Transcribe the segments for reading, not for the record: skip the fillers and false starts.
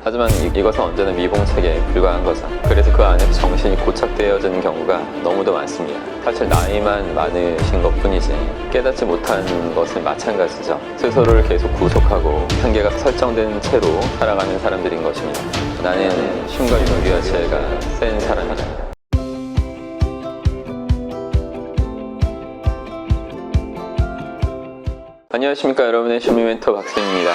하지만 이것은 언제나 미봉책에 불과한 거죠. 그래서 그 안에서 정신이 고착되어지는 경우가 너무도 많습니다. 사실 나이만 많으신 것 뿐이지 깨닫지 못한 것은 마찬가지죠. 스스로를 계속 구속하고 한계가 설정된 채로 살아가는 사람들인 것입니다. 나는 힘과 용기와 지혜가 센 사람이다. 안녕하십니까, 여러분의 심리 멘토 박쌤입니다.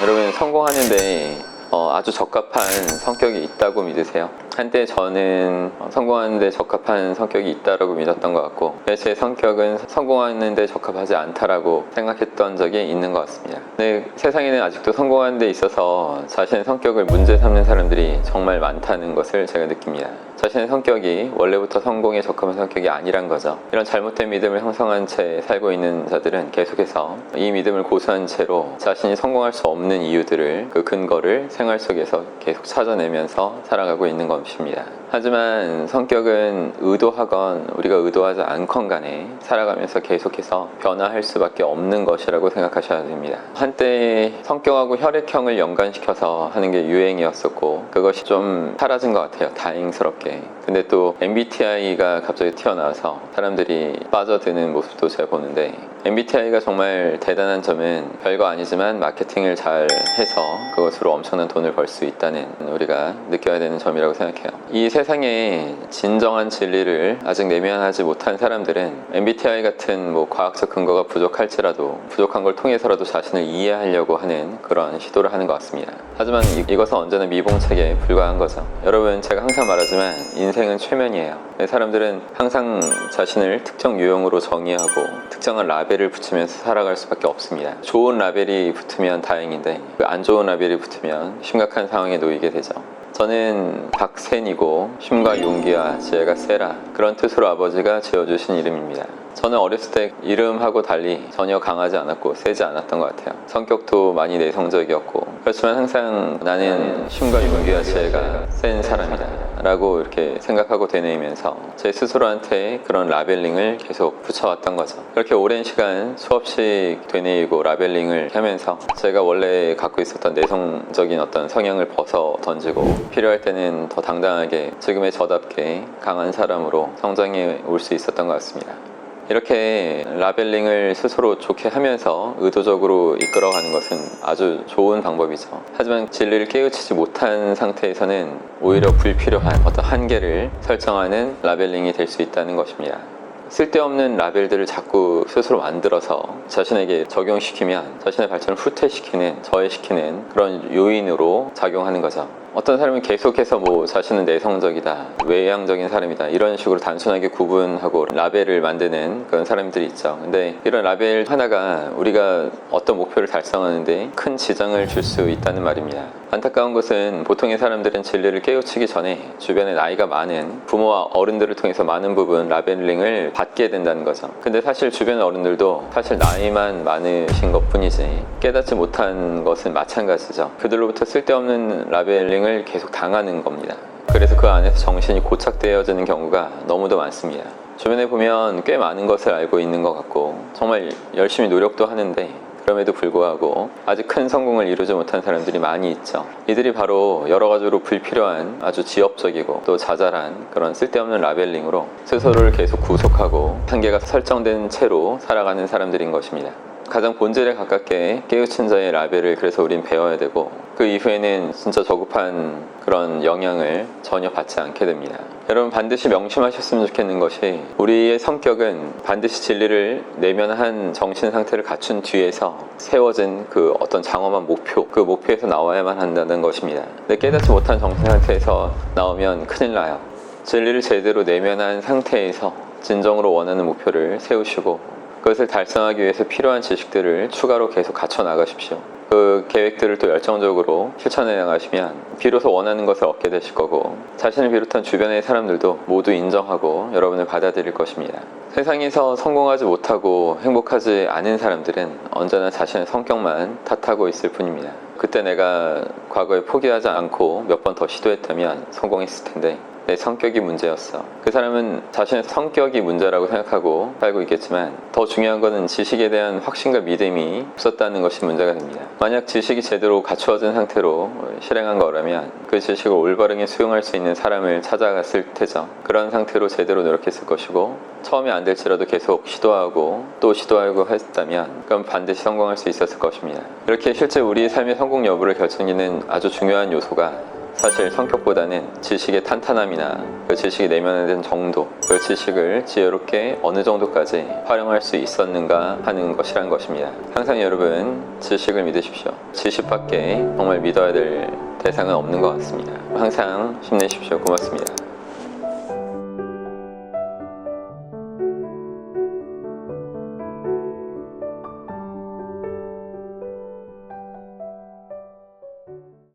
여러분, 성공하는데 아주 적합한 성격이 있다고 믿으세요? 한때 저는 성공하는데 적합한 성격이 있다고 믿었던 것 같고, 제 성격은 성공하는데 적합하지 않다라고 생각했던 적이 있는 것 같습니다. 근데 세상에는 아직도 성공하는 데 있어서 자신의 성격을 문제 삼는 사람들이 정말 많다는 것을 제가 느낍니다. 자신의 성격이 원래부터 성공에 적합한 성격이 아니란 거죠. 이런 잘못된 믿음을 형성한 채 살고 있는 자들은 계속해서 이 믿음을 고수한 채로 자신이 성공할 수 없는 이유들을, 그 근거를 생활 속에서 계속 찾아내면서 살아가고 있는 것입니다. 하지만 성격은 의도하건 우리가 의도하지 않건 간에 살아가면서 계속해서 변화할 수밖에 없는 것이라고 생각하셔야 됩니다. 한때 성격하고 혈액형을 연관시켜서 하는 게 유행이었었고, 그것이 좀 사라진 것 같아요, 다행스럽게. 근데 또 MBTI가 갑자기 튀어나와서 사람들이 빠져드는 모습도 제가 보는데, MBTI가 정말 대단한 점은 별거 아니지만 마케팅을 잘 해서 그것으로 엄청난 돈을 벌 수 있다는, 우리가 느껴야 되는 점이라고 생각해요. 이 세상에 진정한 진리를 아직 내면하지 못한 사람들은 MBTI 같은 과학적 근거가 부족할지라도 부족한 걸 통해서라도 자신을 이해하려고 하는 그런 시도를 하는 것 같습니다. 하지만 이것은 언제나 미봉책에 불과한 거죠. 여러분, 제가 항상 말하지만 인생은 최면이에요. 사람들은 항상 자신을 특정 유형으로 정의하고 특정한 라벨을 붙이면서 살아갈 수밖에 없습니다. 좋은 라벨이 붙으면 다행인데 안 좋은 라벨이 붙으면 심각한 상황에 놓이게 되죠. 저는 박센이고 힘과 용기와 지혜가 세라, 그런 뜻으로 아버지가 지어주신 이름입니다. 저는 어렸을 때 이름하고 달리 전혀 강하지 않았고 세지 않았던 것 같아요. 성격도 많이 내성적이었고, 그렇지만 항상 나는 힘과 용기와 지혜가 센 사람이다 라고 이렇게 생각하고 되뇌이면서 제 스스로한테 그런 라벨링을 계속 붙여왔던 거죠. 그렇게 오랜 시간 수없이 되뇌이고 라벨링을 하면서 제가 원래 갖고 있었던 내성적인 어떤 성향을 벗어 던지고, 필요할 때는 더 당당하게 지금의 저답게 강한 사람으로 성장해 올 수 있었던 것 같습니다. 이렇게 라벨링을 스스로 좋게 하면서 의도적으로 이끌어가는 것은 아주 좋은 방법이죠. 하지만 진리를 깨우치지 못한 상태에서는 오히려 불필요한 어떤 한계를 설정하는 라벨링이 될 수 있다는 것입니다. 쓸데없는 라벨들을 자꾸 스스로 만들어서 자신에게 적용시키면 자신의 발전을 후퇴시키는, 저해시키는 그런 요인으로 작용하는 거죠. 어떤 사람은 계속해서 자신은 내성적이다, 외향적인 사람이다, 이런 식으로 단순하게 구분하고 라벨을 만드는 그런 사람들이 있죠. 근데 이런 라벨 하나가 우리가 어떤 목표를 달성하는데 큰 지장을 줄 수 있다는 말입니다. 안타까운 것은 보통의 사람들은 진리를 깨우치기 전에 주변에 나이가 많은 부모와 어른들을 통해서 많은 부분 라벨링을 받게 된다는 거죠. 근데 사실 주변 어른들도 사실 나이만 많으신 것 뿐이지 깨닫지 못한 것은 마찬가지죠. 그들로부터 쓸데없는 라벨링을 계속 당하는 겁니다. 그래서 그 안에서 정신이 고착되어지는 경우가 너무도 많습니다. 주변에 보면 꽤 많은 것을 알고 있는 것 같고 정말 열심히 노력도 하는데, 그럼에도 불구하고 아직 큰 성공을 이루지 못한 사람들이 많이 있죠. 이들이 바로 여러 가지로 불필요한 아주 지엽적이고 또 자잘한 그런 쓸데없는 라벨링으로 스스로를 계속 구속하고 한계가 설정된 채로 살아가는 사람들인 것입니다. 가장 본질에 가깝게 깨우친 자의 라벨을 그래서 우린 배워야 되고, 그 이후에는 진짜 저급한 그런 영향을 전혀 받지 않게 됩니다. 여러분, 반드시 명심하셨으면 좋겠는 것이, 우리의 성격은 반드시 진리를 내면한 정신 상태를 갖춘 뒤에서 세워진 그 어떤 장엄한 목표, 그 목표에서 나와야만 한다는 것입니다. 근데 깨닫지 못한 정신 상태에서 나오면 큰일 나요. 진리를 제대로 내면한 상태에서 진정으로 원하는 목표를 세우시고 그것을 달성하기 위해서 필요한 지식들을 추가로 계속 갖춰 나가십시오. 그 계획들을 또 열정적으로 실천해 나가시면 비로소 원하는 것을 얻게 되실 거고, 자신을 비롯한 주변의 사람들도 모두 인정하고 여러분을 받아들일 것입니다. 세상에서 성공하지 못하고 행복하지 않은 사람들은 언제나 자신의 성격만 탓하고 있을 뿐입니다. 그때 내가 과거에 포기하지 않고 몇 번 더 시도했다면 성공했을 텐데, 내 성격이 문제였어. 그 사람은 자신의 성격이 문제라고 생각하고 살고 있겠지만 더 중요한 것은 지식에 대한 확신과 믿음이 없었다는 것이 문제가 됩니다. 만약 지식이 제대로 갖추어진 상태로 실행한 거라면 그 지식을 올바르게 수용할 수 있는 사람을 찾아갔을 테죠. 그런 상태로 제대로 노력했을 것이고 처음에 안 될지라도 계속 시도하고 또 시도하고 했다면 그럼 반드시 성공할 수 있었을 것입니다. 이렇게 실제 우리의 삶의 성공 여부를 결정짓는 아주 중요한 요소가 사실 성격보다는 지식의 탄탄함이나 그 지식이 내면화된 정도, 그 지식을 지혜롭게 어느 정도까지 활용할 수 있었는가 하는 것이란 것입니다. 항상 여러분 지식을 믿으십시오. 지식밖에 정말 믿어야 될 대상은 없는 것 같습니다. 항상 힘내십시오. 고맙습니다.